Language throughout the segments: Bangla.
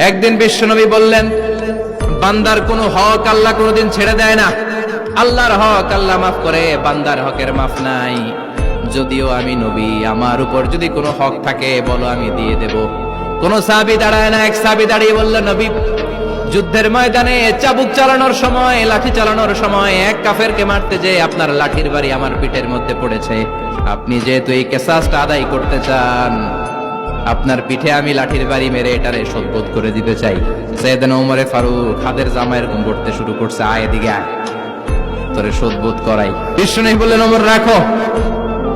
একদিন বিশ্বনবী বললেন, বান্দার কোনো হক আল্লাহ কোনোদিন ছেড়ে দেয় না। আল্লাহর হক আল্লাহ মাফ করে, বান্দার হকের মাফ নাই। যদিও আমি নবী, আমার উপর যদি কোনো হক থাকে বলো, আমি দিয়ে দেব। কোন সাহাবী দাঁড়ায় না। এক সাহাবী দাঁড়িয়ে বলল, নবী, যুদ্ধের ময়দানে চাবুক চালানোর সময়, লাঠি চালানোর সময় এক কাফেরকে মারতে যে আপনার লাঠির বাড়ি আমার পিঠের মধ্যে পড়েছে। আপনি যেহেতু এই কিসাসটা আদায় করতে চান, আপনার পিঠে আমি লাঠির বাড়ি মেরে এটারে শোধবোধ করে দিতে চাই। সাইয়েদনা ওমরে ফারুক হাতের জামা এরকম করতে শুরু করছে, আয় এদিকে আয়, তোরে শোধবোধ করাই। বিশ্বনবী বললেন, ওমর রাখো,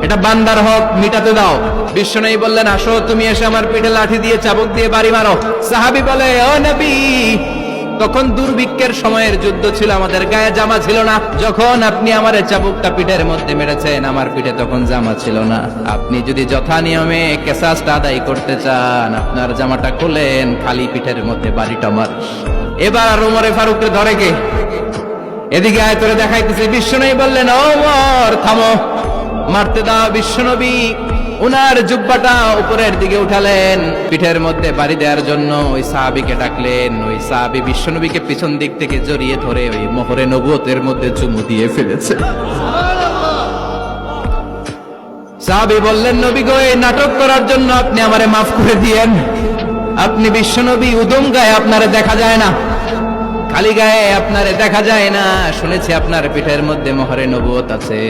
এটা বান্দার হক, মিটাতে দাও। বিশ্বনবী বললেন, আসো, তুমি এসে আমার পিঠে লাঠি দিয়ে চাবুক দিয়ে বাড়ি মারো। সাহাবী বলে, ও নবী, তখন দুর্ভিক্ষের সময়ের যুদ্ধ ছিল, আমাদের গায়ে জামা ছিল না। যখন আপনি আমার চাবুকটা পিঠের মধ্যে মেরেছেন, আমার পিঠে তখন জামা ছিল না। আপনি যদি যথা নিয়মে কিসাসটা আদায় করতে চান, আপনার জামাটা খুলেন, খালি পিঠের মধ্যে বাড়িটা মার। এবার আর ওমরে ফারুককে ধরে কে? এদিকে আয়, তোরে দেখাইতেছি। বিশ্বনবী বললেন, ওমর থামো, মারতে দাও। বিশ্বনবী উনার জুব্বাটা উপরের দিকে উঠালেন, পিঠের মধ্যে বাড়ি দেওয়ার জন্য ওই সাহাবীকে ডাকলেন। ওই সাহাবী বিশ্বনবীকে পিছন দিক থেকে জড়িয়ে ধরে ওই মোহরে নবুয়তের মধ্যে চুমু দিয়ে ফেলেছে। সাহাবী বললেন, নবী গো, এই নাটক করার জন্য আপনি আমারে মাফ করে দিয়েন। আপনি বিশ্বনবী, উদম গায়ে আপনারে দেখা যায় না, খালি গায়ে আপনারে দেখা যায় না। শুনেছি আপনার পিঠের মধ্যে মোহরে নবুয়ত আছে।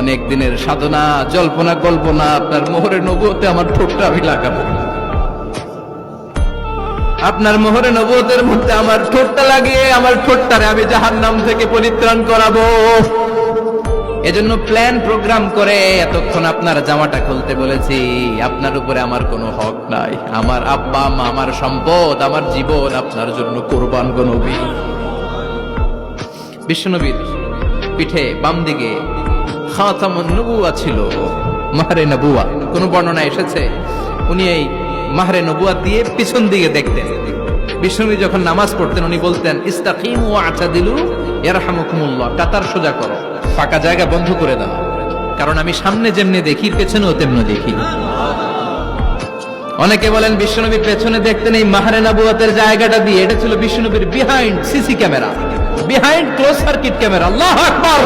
অনেক দিনের সাধনা, জল্পনা কল্পনা, আপনার মোহরে নবুয়তে আমার ঠোঁটটা আমি লাগাবো। আপনার মোহরে নবুয়তের মধ্যে আমার ঠোঁটটা লাগিয়ে আমার ঠোঁটটারে আমি জাহান্নাম থেকে পরিত্রাণ করাবো। এজন্য প্ল্যান প্রোগ্রাম করে এতক্ষণ আপনার জামাটা খুলতে বলেছি। আপনার উপরে আমার কোনো হক নাই। আমার আব্বা মা, আমার সম্পদ, আমার জীবন আপনার জন্য কোরবান গো নবী। বিশ্বনবীর পিঠে বাম দিকে খাতামুন নবুওয়া ছিল, মাহরে নবুওয়া। কোন বর্ণনা এসেছে উনি এই মাহরে নবুওয়া দিয়ে পিছন দিকে দেখতেন। বিশ্বনবী যখন নামাজ পড়তেন উনি বলতেন, ইস্তাকিমু ওয়া'তাদিলু ইয়ারহামুকুমুল্লাহ, কাতার সোজা করো, ফাঁকা জায়গা বন্ধ করে দাও, কারণ আমি সামনে যেমনি দেখি পেছনেও তেমনি দেখি। অনেকে বলেন বিশ্বনবী পেছনে দেখতেন এই মাহরে নবুওয়াতের জায়গাটা দিয়ে। এটা ছিল বিশ্বনবীর behind CC camera, behind close circuit camera. আল্লাহু আকবার।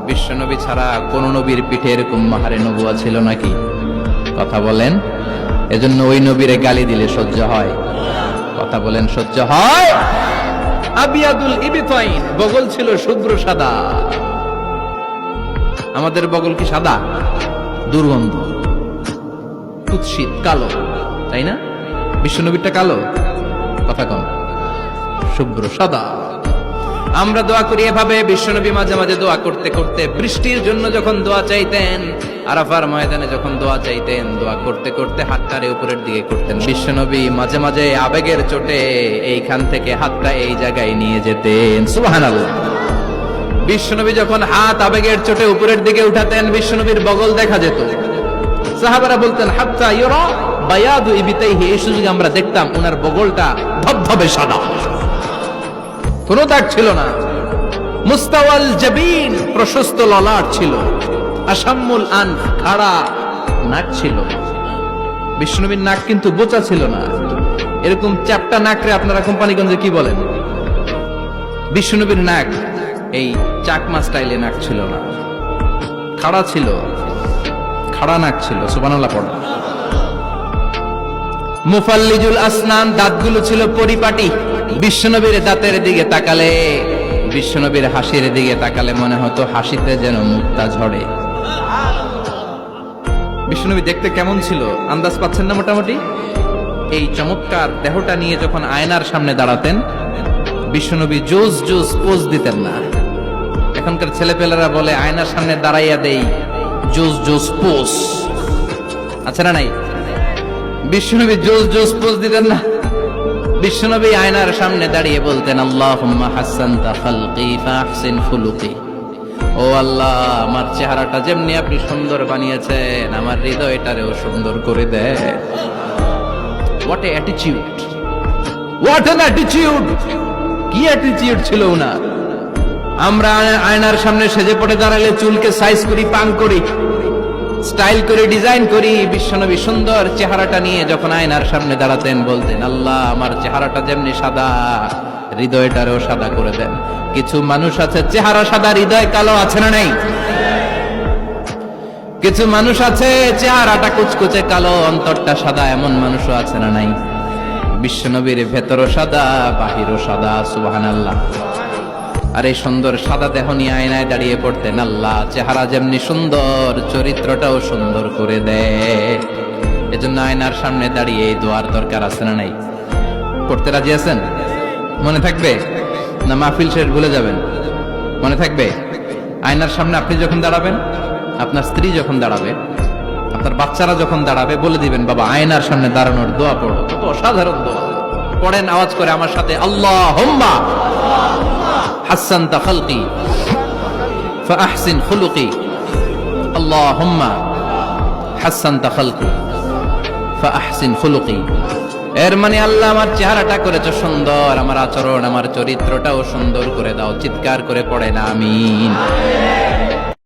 বিশ্বনবী ছাড়া কোন নবীর পিঠে এরকম মাহরে নবুওয়া ছিল নাকি? কথা বলেন। এজন্য ওই নবীরে গালি দিলে সহ্য হয়? কথা বলেন, সহ্য হয়? আবিয়াদুল ইবতাইন, বগল ছিল শুভ্র সাদা। আমাদের বগল কি সাদা? দুর্গন্ধ, কুৎসিত, কালো, তাই না? বিশ্বনবীরটা কালো? কথা কম, শুভ্র সাদা। আমরা দোয়া করি এভাবে। বিশ্বনবী মাঝে মাঝে দোয়া করতে করতে বৃষ্টির জন্য যখন দোয়া চাইতেন, আরাফার ময়দানে যখন দোয়া চাইতেন, দোয়া করতে করতে হাতটারে উপরের দিকে করতেন। বিশ্বনবী মাঝে মাঝে আবেগের চোটে এইখান থেকে হাতটা এই জায়গায় নিয়ে যেতেন। সুবহানাল্লাহ। বিশ্বনবী যখন হাত আবেগের চোটে উপরের দিকে উঠাতেন, বিশ্বনবীর বগল দেখা যেত। সাহাবারা বলতেন, হাত্তা ইউরা বায়াদু ইবতাইহি, এই সুযোগে আমরা দেখতাম ওনার বগলটা ধবধবে সাদা, কোনো দাগ ছিল না। মুস্তাওয়াল জাবিন, প্রশস্ত ললাট ছিল। আসাম্মুল আনফ, খাড়া নাক ছিল। বিশ্বনবীর নাক কিন্তু বোচা ছিল না। এরকম চ্যাপটা নাকরে আপনারা কোম্পানিগঞ্জে কি বলেন? বিশ্বনবীর নাক এই চাকমা স্টাইলে নাক ছিল না, খাড়া ছিল, খাড়া নাক ছিল। সুবহানাল্লাহ পড়া। মুফাল্লিজুল আসনান, দাঁতগুলো ছিল পরিপাটি। বিশ্বনবীর দাঁতের দিকে তাকালে, বিশ্বনবীর হাসির দিকে তাকালে মনে হতো হাসিতে যেন মুক্তা ঝরে। বিশ্বনবী দেখতে কেমন ছিল আন্দাজ পাচ্ছেন না মোটামুটি? এই চমৎকার দেহটা নিয়ে যখন আয়নার সামনে দাঁড়াতেন, বিশ্বনবী জোস জোস পোজ দিতেন না। এখনকার ছেলেপেলেরা বলে আয়নার সামনে দাঁড়াইয়া দেই জোস জোস পোজ, আচ্ছা না নাই? বিশ্বনবী জোস জোস পোজ দিতেন না। বিশ্বনবী আয়নার সামনে দাঁড়িয়ে বলতেন, আল্লাহুম্মা হাসানতা খালকি ফাহসিন খুলুকি, ও আল্লাহ, আমার চেহারাটা যেমনি আপনি সুন্দর বানিয়েছেন, আমার হৃদয়টারেও সুন্দর করে দেন। What a attitude, what an attitude! কি অ্যাটিটিউড ছিল ওনার! আমরা আয়নার সামনে সেজে পড়ে দাঁড়ালে চুলকে সাইজ করি, পাং করি, স্টাইল করে ডিজাইন করি। বিশ্বনবী সুন্দর চেহারাটা নিয়ে যখন আয়নার সামনে দাঁড়াতেন বলতেন, আল্লাহ আমার চেহারাটা যেমনি সাদা হৃদয়টারেও সাদা করে দেন। কিছু মানুষ আছে চেহারা সাদা হৃদয় কালো, আছে না নাই? কিছু মানুষ আছে চেহারাটা কুচকুচে কালো অন্তরটা সাদা, এমন মানুষও আছে না নাই? বিশ্বনবীর ভেতরও সাদা বাহিরও সাদা, সুবহানাল্লাহ। আর এই সুন্দর সাদা দেহ নিয়ে আয়নায় দাঁড়িয়ে পড়তেন, আল্লাহ চেহারা যেমনি সুন্দর চরিত্রটাও সুন্দর করে দেয়। এজন্য আয়নার সামনে দাঁড়িয়ে এই দোয়ার দরকার আছে না নাই? পড়তে রাজি আছেন? মনে থাকবে না মাহফিল শেষ ভুলে যাবেন? মনে থাকবে? আয়নার সামনে আপনি যখন দাঁড়াবেন, আপনার স্ত্রী যখন দাঁড়াবে, আপনার বাচ্চারা যখন দাঁড়াবে, বলে দিবেন বাবা আয়নার সামনে দাঁড়ানোর দোয়া পড়ো। কত অসাধারণ দোয়া! পড়েন আওয়াজ করে আমার সাথে, আল্লাহুম্মা হাসসানতা খালকি ফাআহসিন খুলুকি, আল্লাহুম্মা হাসসানতা খালকি ফাআহসিন খুলুকি। এর মানে আল্লাহ আমার চেহারাটা করেছো সুন্দর, আমার আচরণ আমার চরিত্রটাও সুন্দর করে দাও। চিৎকার করে পড়েন আমিন।